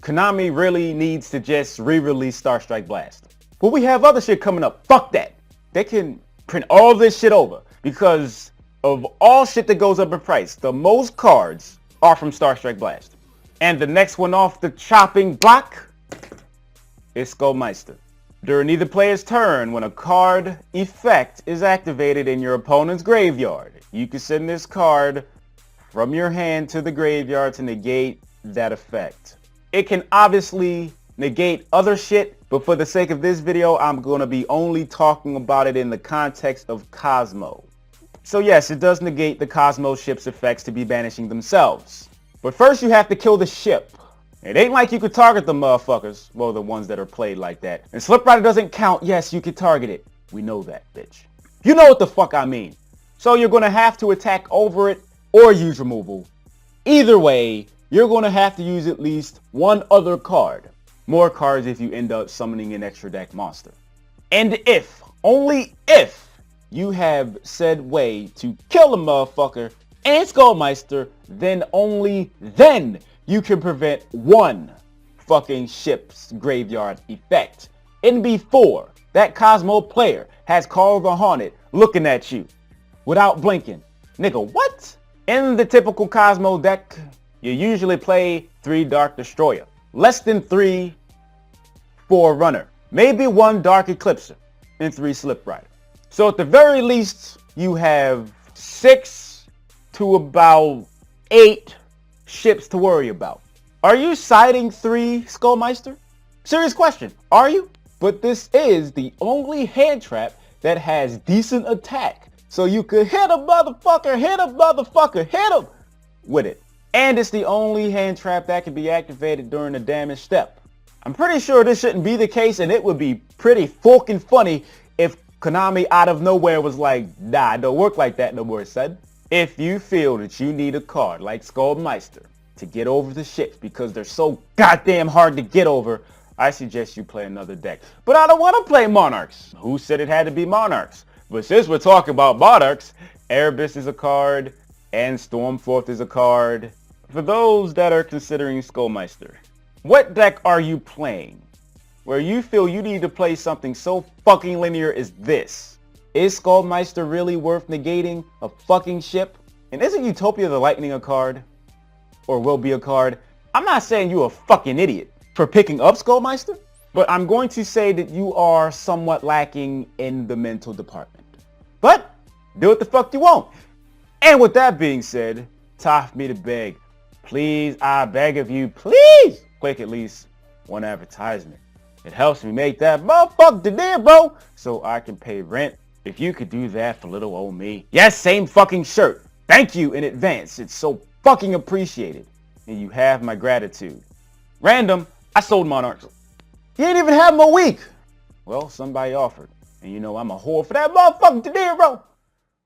Konami really needs to just re-release Star Strike Blast. But we have other shit coming up. Fuck that. They can print all this shit over because of all shit that goes up in price. The most cards are from Star Strike Blast. And the next one off the chopping block is Meister. During either player's turn, when a card effect is activated in your opponent's graveyard, you can send this card from your hand to the graveyard to negate that effect. It can obviously negate other shit, but for the sake of this video, I'm going to be only talking about it in the context of Kozmo. So yes, it does negate the Kozmo ship's effects to be banishing themselves. But first you have to kill the ship. It ain't like you could target the motherfuckers. Well, the ones that are played like that. And Slip Rider doesn't count. Yes, you can target it. We know that, bitch. You know what the fuck I mean. So you're going to have to attack over it or use removal. Either way, you're going to have to use at least one other card. More cards if you end up summoning an extra deck monster. And if, only if, you have said way to kill a motherfucker and Meister, then only then you can prevent one fucking ship's graveyard effect. And before that Kozmo player has Call of the Haunted looking at you without blinking. Nigga, what? In the typical Kozmo deck, you usually play 3 Dark Destroyer, less than 3 Forerunner, maybe 1 Dark Eclipser, and 3 Slip Rider. So at the very least, you have 6 to about 8 ships to worry about. Are you siding 3 Meister? Serious question, are you? But this is the only hand trap that has decent attack. So you could hit a motherfucker, hit him with it. And it's the only hand trap that can be activated during the damage step. I'm pretty sure this shouldn't be the case, and it would be pretty fucking funny if Konami out of nowhere was like, nah, it don't work like that no more, son. If you feel that you need a card like Meister to get over the ships because they're so goddamn hard to get over, I suggest you play another deck. But I don't want to play Monarchs. Who said it had to be Monarchs? But since we're talking about Monarchs, Erebus is a card and Stormforth is a card. For those that are considering Meister, what deck are you playing where you feel you need to play something so fucking linear as this? Is Meister really worth negating a fucking ship? And isn't Utopia the Lightning a card? Or will be a card? I'm not saying you a fucking idiot for picking up Meister, but I'm going to say that you are somewhat lacking in the mental department. But do what the fuck you want. And with that being said, time for me to beg. Please, I beg of you, please click at least one advertisement. It helps me make that motherfucker DINERO so I can pay rent. If you could do that for little old me. Yes, same fucking shirt. Thank you in advance. It's so fucking appreciated. And you have my gratitude. Random, I sold Monarchs. You ain't even have them a week. Well, somebody offered. And you know I'm a whore for that motherfucking DINERO.